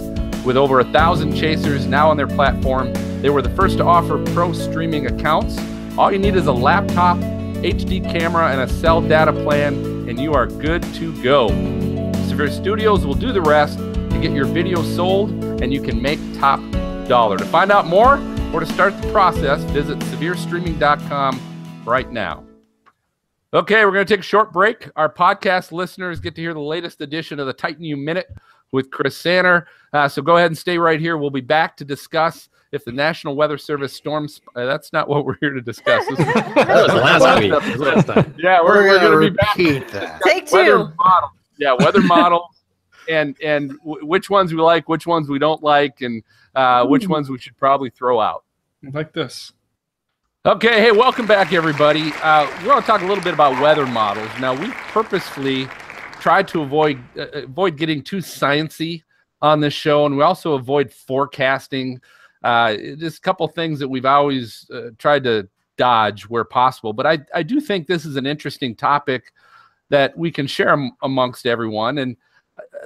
With over 1,000 chasers now on their platform, they were the first to offer pro streaming accounts. All you need is a laptop, HD camera, and a cell data plan, and you are good to go. Severe Studios will do the rest to get your video sold, and you can make top dollar. To find out more or to start the process, visit SevereStreaming.com right now. Okay, we're going to take a short break. Our podcast listeners get to hear the latest edition of the Titan U Minute with Chris Sanner. So go ahead and stay right here. We'll be back to discuss if the National Weather Service storms. That's not what we're here to discuss. That was last week. Last time. Yeah, we're going to be back. That. Take two. Weather models. Yeah, weather models. And which ones we like, which ones we don't like, and which ones we should probably throw out. Like this. Okay, hey, welcome back, everybody. We're going to talk a little bit about weather models. Now, we purposefully tried to avoid getting too sciencey on this show, and we also avoid forecasting. Just a couple things that we've always tried to dodge where possible. But I do think this is an interesting topic that we can share amongst everyone. And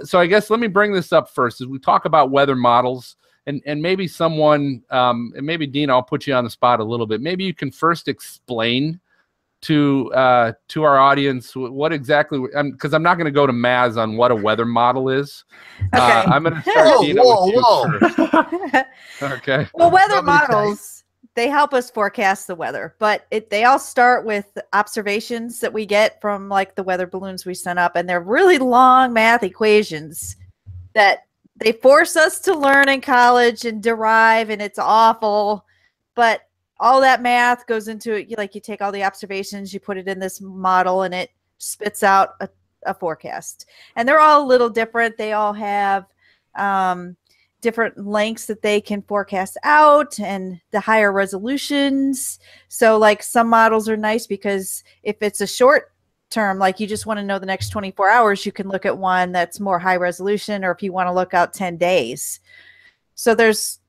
so I guess let me bring this up first as we talk about weather models, and maybe someone, and maybe Dean, I'll put you on the spot a little bit. Maybe you can first explain to our audience what exactly, because I'm not going to go to Maz on what a weather model is. Okay. I'm going to start Dina with you first. Okay. Well, weather models, they help us forecast the weather, but they all start with observations that we get from like the weather balloons we sent up, and they're really long math equations that they force us to learn in college and derive, and it's awful. But all that math goes into it. You take all the observations, you put it in this model, and it spits out a forecast. And they're all a little different. They all have different lengths that they can forecast out and the higher resolutions. So like some models are nice because if it's a short term, like you just want to know the next 24 hours, you can look at one that's more high resolution, or if you want to look out 10 days. So there's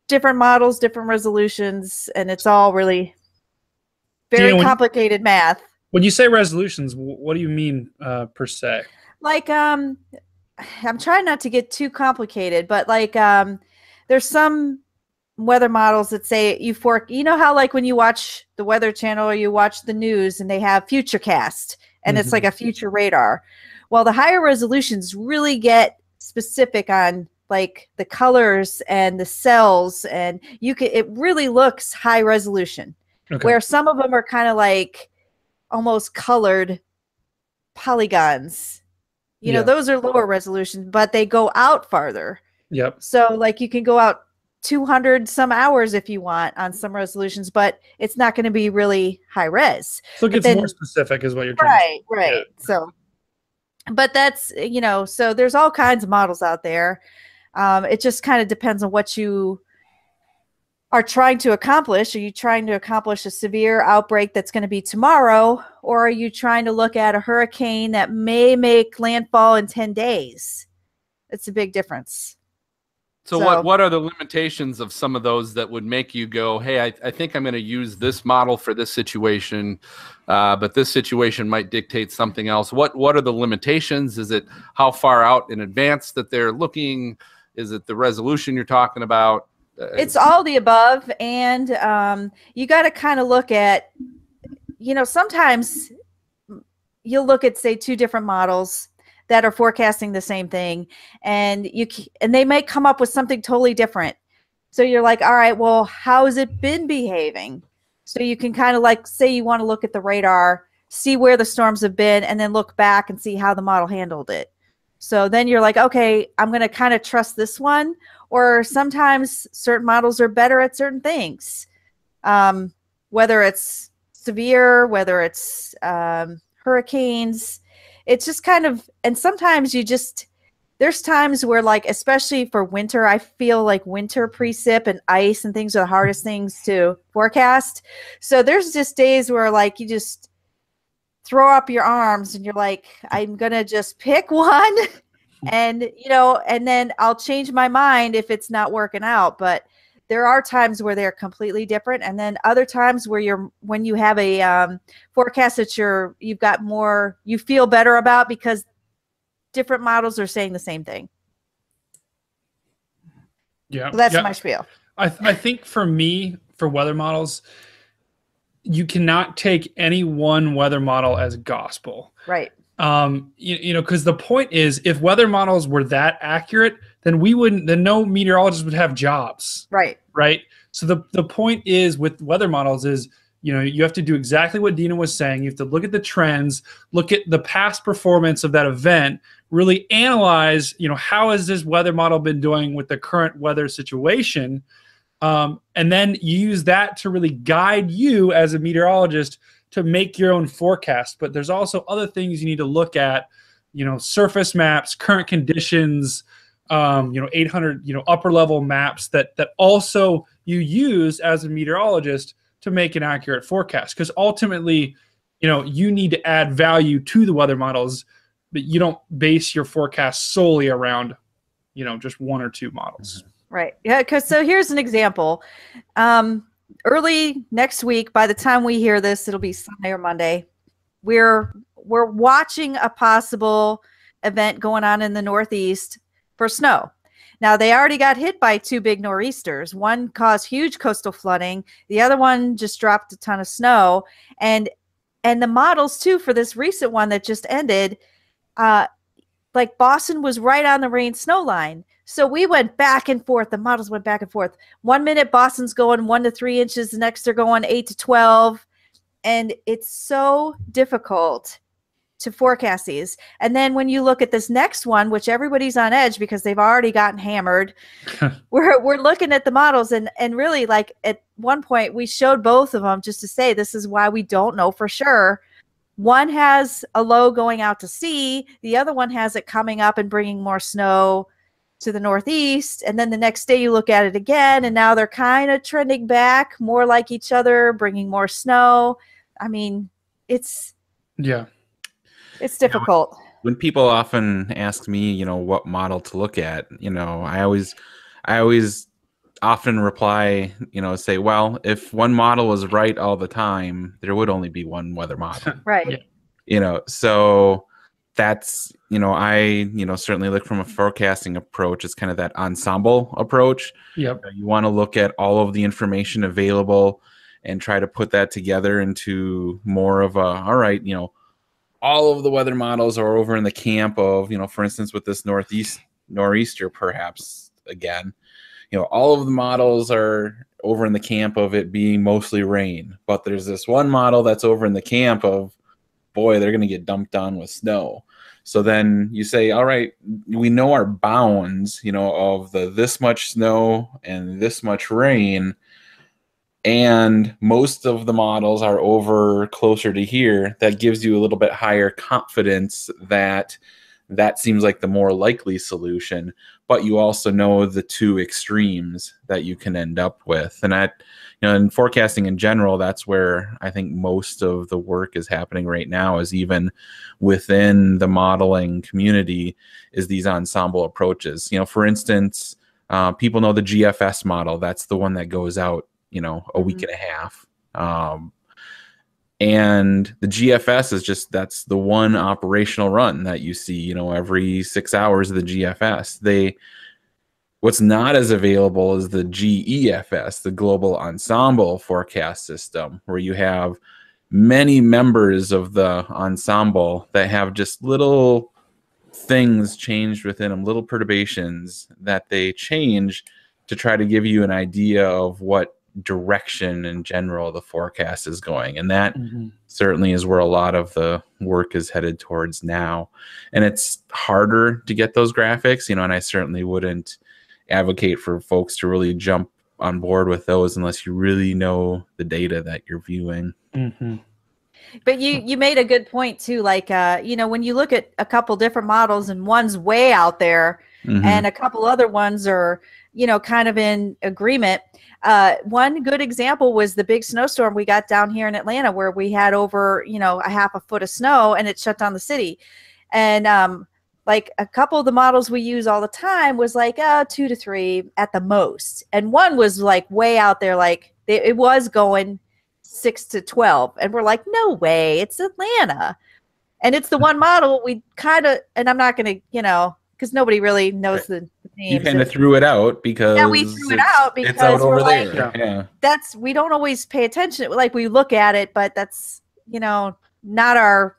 different models, different resolutions, and it's all really very complicated math. When you say resolutions, what do you mean per se? Like, I'm trying not to get too complicated, but like there's some weather models that say you know how like when you watch the Weather Channel or you watch the news and they have Futurecast and it's like a future radar. Well, the higher resolutions really get specific on like the colors and the cells, and it really looks high resolution. Okay. Where some of them are kind of like almost colored polygons. You know, those are lower resolution, but they go out farther. Yep. So like you can go out 200 some hours if you want on some resolutions, but it's not going to be really high res. So it gets more specific is what you're trying to say. Right. Yeah. So, but that's, so there's all kinds of models out there. It just kind of depends on what you are trying to accomplish. Are you trying to accomplish a severe outbreak that's going to be tomorrow, or are you trying to look at a hurricane that may make landfall in 10 days? It's a big difference. So what are the limitations of some of those that would make you go, hey, I think I'm going to use this model for this situation, but this situation might dictate something else? What are the limitations? Is it how far out in advance that they're looking? Is it the resolution you're talking about? It's all the above, and you got to kind of look at, sometimes you'll look at, say, two different models that are forecasting the same thing, and they may come up with something totally different. So you're like, all right, well, how has it been behaving? So you can kind of like, say you want to look at the radar, see where the storms have been, and then look back and see how the model handled it. So then you're like, okay, I'm going to kind of trust this one. Or sometimes certain models are better at certain things, whether it's severe, whether it's hurricanes. It's just kind of, and sometimes you just there's times where, like, especially for winter, I feel like winter precip and ice and things are the hardest things to forecast. So there's just days where, like, you just throw up your arms and you're like, I'm going to just pick one and, and then I'll change my mind if it's not working out. But there are times where they're completely different. And then other times where when you have a forecast that you've got more, you feel better about because different models are saying the same thing. Yeah. So that's my spiel. I think for me, for weather models, you cannot take any one weather model as gospel. Right. Because the point is, if weather models were that accurate, then no meteorologist would have jobs. Right. Right. So the point is with weather models is, you have to do exactly what Dina was saying. You have to look at the trends, look at the past performance of that event, really analyze, how has this weather model been doing with the current weather situation? And then you use that to really guide you as a meteorologist to make your own forecast. But there's also other things you need to look at, surface maps, current conditions, 800, upper level maps that also you use as a meteorologist to make an accurate forecast. Because ultimately, you need to add value to the weather models, but you don't base your forecast solely around, just one or two models. Right. Yeah. So here's an example. Early next week, by the time we hear this, it'll be Sunday or Monday. We're watching a possible event going on in the Northeast for snow. Now, they already got hit by 2 big nor'easters. One caused huge coastal flooding. The other one just dropped a ton of snow. And the models, too, for this recent one that just ended, like Boston was right on the rain snow line. So we went back and forth. The models went back and forth. 1 minute, Boston's going 1 to 3 inches. The next, they're going 8 to 12. And it's so difficult to forecast these. And then when you look at this next one, which everybody's on edge because they've already gotten hammered, we're looking at the models and really, like, at one point we showed both of them just to say this is why we don't know for sure. One has a low going out to sea. The other one has it coming up and bringing more snow to the Northeast. And then the next day you look at it again, and now they're kind of trending back more like each other, bringing more snow. I mean, it's difficult. When people often ask me, what model to look at, I always often reply, say, well, if one model is right all the time, there would only be one weather model. Right. So that's, I, certainly look from a forecasting approach. It's kind of that ensemble approach. Yep. You want to look at all of the information available and try to put that together into more of all right, all of the weather models are over in the camp of, for instance, with this nor'easter, perhaps again, all of the models are over in the camp of it being mostly rain, but there's this one model that's over in the camp of, boy, they're going to get dumped on with snow. So then you say, all right, we know our bounds, of this much snow and this much rain. And most of the models are over closer to here. That gives you a little bit higher confidence that seems like the more likely solution. But you also know the 2 extremes that you can end up with. And that, in forecasting in general, that's where I think most of the work is happening right now, is even within the modeling community, is these ensemble approaches. For instance, people know the GFS model. That's the one that goes out a week and a half. And the GFS is that's the one operational run that you see, every 6 hours of the GFS. What's not as available is the GEFS, the Global Ensemble Forecast System, where you have many members of the ensemble that have just little things changed within them, little perturbations that they change to try to give you an idea of what direction in general the forecast is going. And that certainly is where a lot of the work is headed towards now. And it's harder to get those graphics, and I certainly wouldn't advocate for folks to really jump on board with those unless you really know the data that you're viewing. But you made a good point too. Like, when you look at a couple different models and one's way out there and a couple other ones are, kind of in agreement. One good example was the big snowstorm we got down here in Atlanta, where we had over, a half a foot of snow and it shut down the city. And like a couple of the models we use all the time was like 2 to 3 at the most. And one was like way out there, like it was going 6 to 12. And we're like, no way, it's Atlanta. And it's the one model we kind of, and I'm not going to, because nobody really knows the names. You kind of threw it out because we threw it out because it's out over like, there. We don't always pay attention. Like we look at it, but that's, not our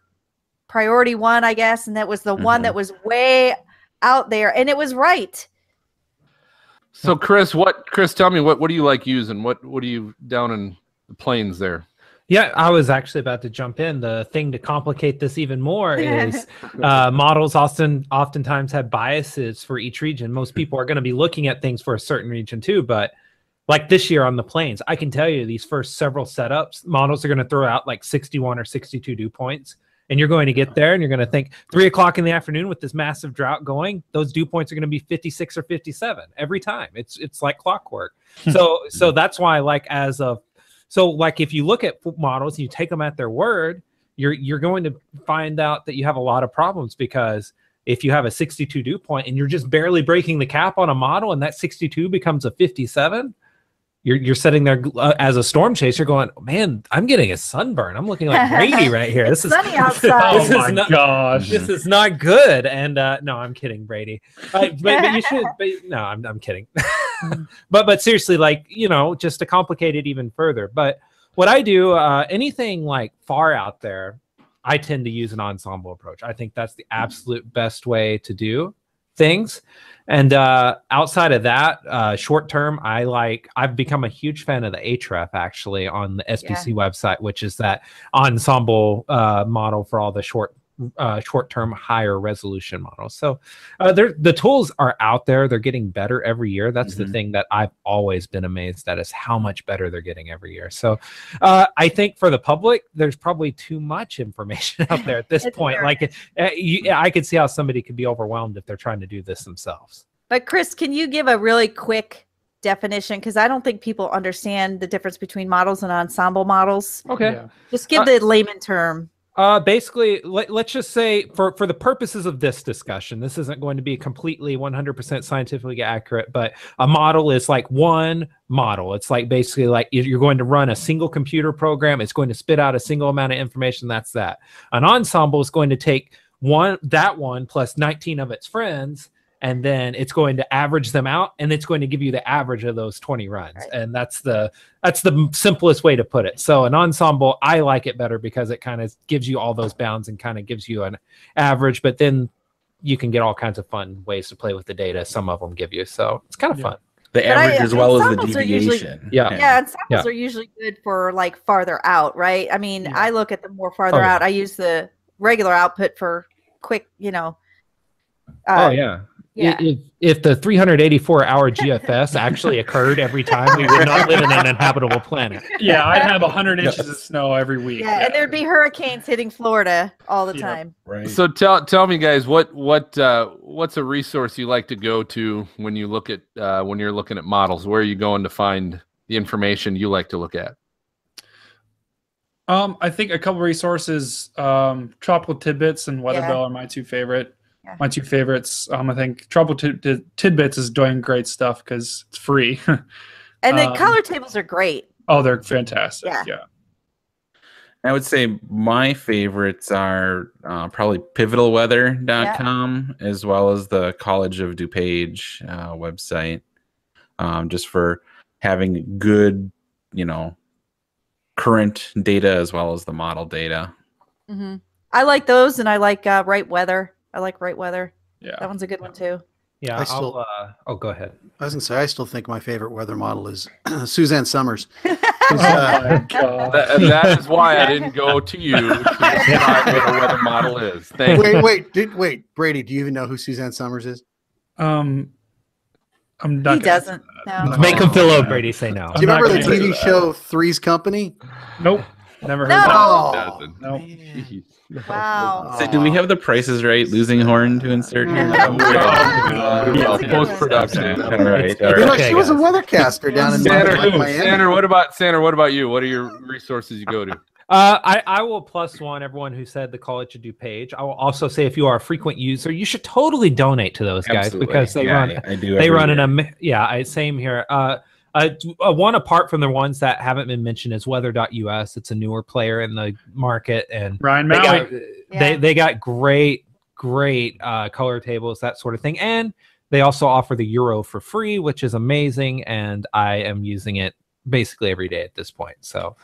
priority one, I guess. And that was the one that was way out there, and it was right. So Chris, tell me what do you like using? What do you down in the plains there? Yeah, I was actually about to jump in. The thing to complicate this even more is models oftentimes have biases for each region. Most people are going to be looking at things for a certain region too, but like this year on the plains, I can tell you these first several setups, models are going to throw out like 61 or 62 dew points. And you're going to get there and you're going to think 3 o'clock in the afternoon with this massive drought going, those dew points are going to be 56 or 57 every time. It's like clockwork. So that's why if you look at models and you take them at their word, you're going to find out that you have a lot of problems, because if you have a 62 dew point and you're just barely breaking the cap on a model and that 62 becomes a 57, you're sitting there as a storm chaser going, man, I'm getting a sunburn. I'm looking like Brady right here. This is sunny outside. Oh my gosh, this is not good. And no, I'm kidding, Brady. But you should. But no, I'm kidding. but seriously, like, just to complicate it even further. But what I do, anything like far out there, I tend to use an ensemble approach. I think that's the absolute best way to do things. And outside of that, short term, I've become a huge fan of the Ahref actually on the SPC website, which is that ensemble model for all the short term higher resolution models. So the tools are out there. They're getting better every year. That's the thing that I've always been amazed at, is how much better they're getting every year. So I think for the public, there's probably too much information out there at this point. Like I could see how somebody could be overwhelmed if they're trying to do this themselves. But Chris, can you give a really quick definition? Because I don't think people understand the difference between models and ensemble models. Okay. Yeah. Just give the layman term. Basically, let's just say for the purposes of this discussion, this isn't going to be completely 100% scientifically accurate, but a model is like one model. It's like basically like you're going to run a single computer program. It's going to spit out a single amount of information. That's that. An ensemble is going to take one plus 19 of its friends, and then it's going to average them out, and it's going to give you the average of those 20 runs. Right. And that's the simplest way to put it. So an ensemble, I like it better because it kind of gives you all those bounds and kind of gives you an average, but then you can get all kinds of fun ways to play with the data. Some of them give you, so it's kind of fun. The average as well as the deviation. Ensembles are usually good for like farther out, right? I mean, I look at the more farther out. I use the regular output for quick, Yeah. If the 384-hour GFS actually occurred every time, we would not live in an inhabitable planet. Yeah, I'd have 100 inches of snow every week. Yeah, and thered be hurricanes hitting Florida all the time. Right. So tell me, guys, what's a resource you like to go to when you look at when you're looking at models? Where are you going to find the information you like to look at? I think a couple resources, Tropical Tidbits and Weatherbell are my two favorite. Yeah. My two favorites. I think Tropical Tidbits is doing great stuff because it's free. And the color tables are great. Oh, they're fantastic. Yeah. I would say my favorites are probably pivotalweather.com as well as the College of DuPage website, just for having good, current data as well as the model data. Mm-hmm. I like those, and I like Right Weather. I like Right Weather. Yeah, that one's a good one too. Yeah, go ahead. I was gonna say I still think my favorite weather model is Suzanne Summers. Oh my God. That is why I didn't go to you to describe what a weather model is. Wait, Brady, do you even know who Suzanne Summers is? I'm not. He doesn't. No. Make him feel old, Brady. Say no. Do you remember the TV show Three's Company? Nope. Never heard No. that. Doesn't. Nope. Jeez. Wow. So do we have the prices right? Losing horn to insert here? Post production. All right. You know, Okay, she was a guys. weathercaster down in Miami. Sandra, what about you? What are your resources you go to? I will plus one everyone who said the Call It You Do page. I will also say if you are a frequent user, you should totally donate to those guys Absolutely. because they run. I do. They every run year. same here. One apart from the ones that haven't been mentioned is Weather.us. It's a newer player in the market, and Ryan they Maui. got, they got great color tables, that sort of thing, and they also offer the Euro for free, which is amazing, and I am using it basically every day at this point. So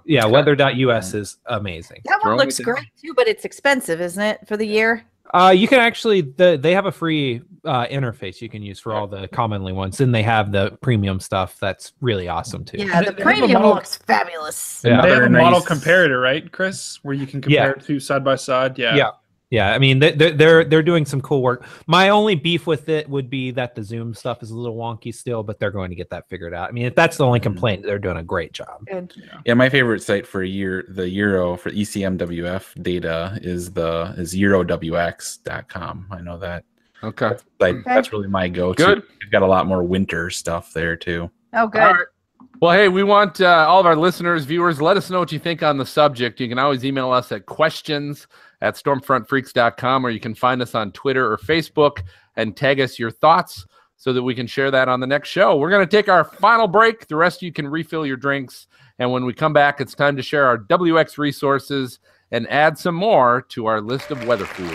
yeah, Weather.us is amazing. That one looks great too, but it's expensive, isn't it, for the year? You can actually they have a free interface you can use for all the commonly ones, and they have the premium stuff that's really awesome too. Yeah, the They have a premium model- looks fabulous. Yeah. They have a Another model nice- comparator, right, Chris? Where you can compare two side by side. Yeah, I mean they're doing some cool work. My only beef with it would be that the Zoom stuff is a little wonky still, but they're going to get that figured out. I mean, if that's the only complaint, they're doing a great job. Good. Yeah, my favorite site for the Euro for ECMWF data is eurowx.com. I know that. Okay. That's really my go-to. Good. We've got a lot more winter stuff there too. Oh, good. All right. Well, hey, we want all of our listeners, viewers, let us know what you think on the subject. You can always email us at questions@stormfrontfreaks.com, or you can find us on Twitter or Facebook and tag us your thoughts so that we can share that on the next show. We're going to take our final break. The rest of you can refill your drinks. And when we come back, it's time to share our WX resources and add some more to our list of weather fools.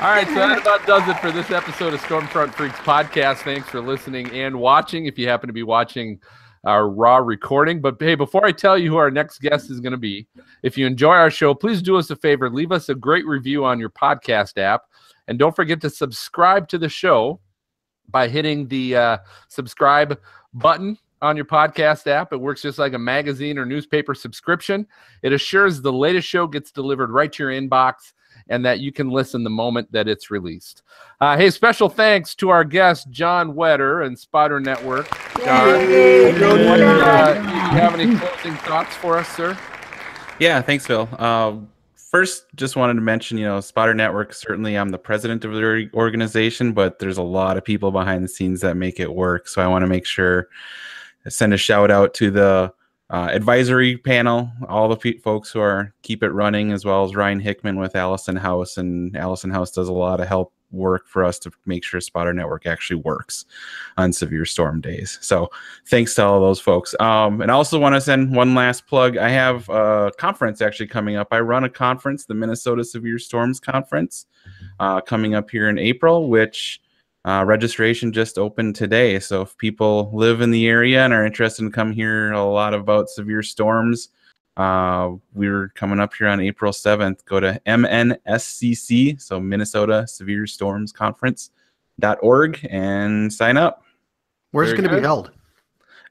All right, so that about does it for this episode of Stormfront Freaks podcast. Thanks for listening and watching, if you happen to be watching our raw recording. But hey, before I tell you who our next guest is going to be, if you enjoy our show, please do us a favor. Leave us a great review on your podcast app. And don't forget to subscribe to the show by hitting the subscribe button on your podcast app. It works just like a magazine or newspaper subscription. It assures the latest show gets delivered right to your inbox and that you can listen the moment that it's released. Hey, special thanks to our guest, John Wetter and Spotter Network. John, you have any closing thoughts for us, sir? Yeah, thanks, Phil. First, just wanted to mention, Spotter Network, certainly I'm the president of the organization, but there's a lot of people behind the scenes that make it work. So I want to make sure I send a shout out to the advisory panel, all the folks who are keep it running, as well as Ryan Hickman with Allison House. And Allison House does a lot of help work for us to make sure Spotter Network actually works on severe storm days. So thanks to all of those folks. And I also want to send one last plug. I have a conference actually coming up. I run a conference, the Minnesota Severe Storms Conference, coming up here in April, which registration just opened today. So if people live in the area and are interested in come hear a lot about severe storms, we're coming up here on April 7th. Go to MNSCC, so Minnesota Severe Storms Conference.org, and sign up. Where's it going to be held?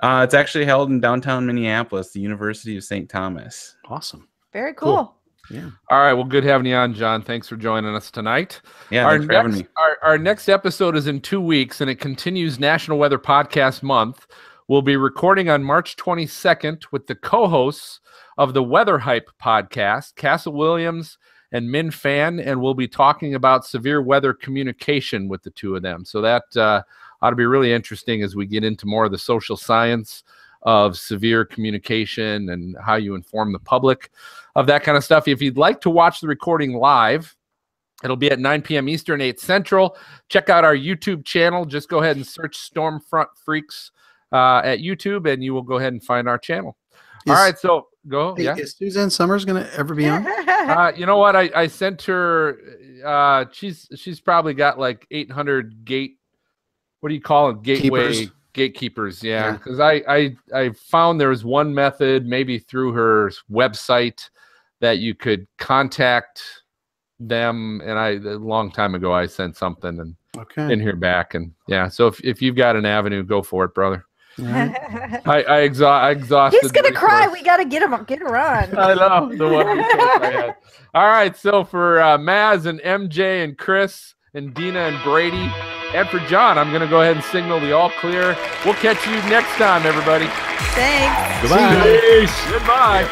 It's actually held in downtown Minneapolis, the University of St. Thomas. Awesome. Very cool. Yeah. All right. Well, good having you on, John. Thanks for joining us tonight. Yeah, thanks for having me. Our next episode is in 2 weeks, and it continues National Weather Podcast Month. We'll be recording on March 22nd with the co-hosts of the Weather Hype podcast, Castle Williams and Min Fan, and we'll be talking about severe weather communication with the two of them. So that ought to be really interesting as we get into more of the social science of severe communication and how you inform the public of that kind of stuff. If you'd like to watch the recording live, it'll be at 9 p.m. Eastern, 8 Central. Check out our YouTube channel. Just go ahead and search Stormfront Freaks at YouTube, and you will go ahead and find our channel. All right, so go. Hey, yeah. Is Suzanne Summers going to ever be on? You know what? I sent her. She's probably got like 800 what do you call it? Gatekeepers. Yeah, because I found there was one method, maybe through her website, that you could contact them. And a long time ago, I sent something and didn't hear back. And yeah, so if you've got an avenue, go for it, brother. Right. I exhausted. He's gonna cry. We gotta get her on. I know the one resource I had. All right, so for Maz and MJ and Chris and Dina and Brady, and for John, I'm gonna go ahead and signal the all clear. We'll catch you next time, everybody. Thanks. Goodbye. Peace. Goodbye.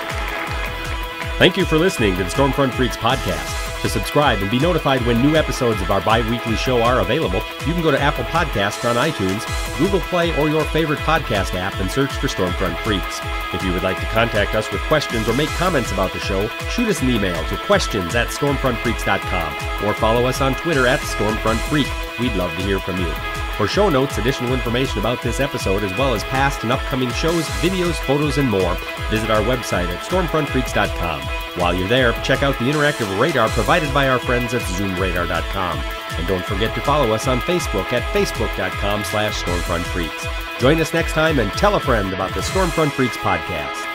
Thank you for listening to the Stormfront Freaks podcast. To subscribe and be notified when new episodes of our bi-weekly show are available, you can go to Apple Podcasts on iTunes, Google Play, or your favorite podcast app and search for Stormfront Freaks. If you would like to contact us with questions or make comments about the show, shoot us an email to questions@stormfrontfreaks.com or follow us on Twitter @StormfrontFreak. We'd love to hear from you. For show notes, additional information about this episode, as well as past and upcoming shows, videos, photos, and more, visit our website at stormfrontfreaks.com. While you're there, check out the interactive radar provided by our friends at zoomradar.com. And don't forget to follow us on Facebook at facebook.com/stormfrontfreaks. Join us next time and tell a friend about the Stormfront Freaks podcast.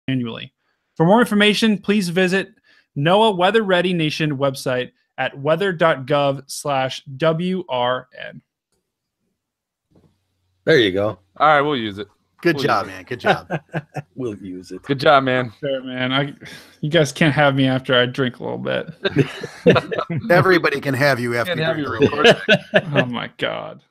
Annually. For more information, please visit NOAA Weather Ready Nation website at weather.gov/WRN. There you go. All right, we'll use it. Good job, man. Good job. We'll use it. Good job, man. Fair, man. You guys can't have me after I drink a little bit. Everybody can have you after you drink a little bit. Oh my God.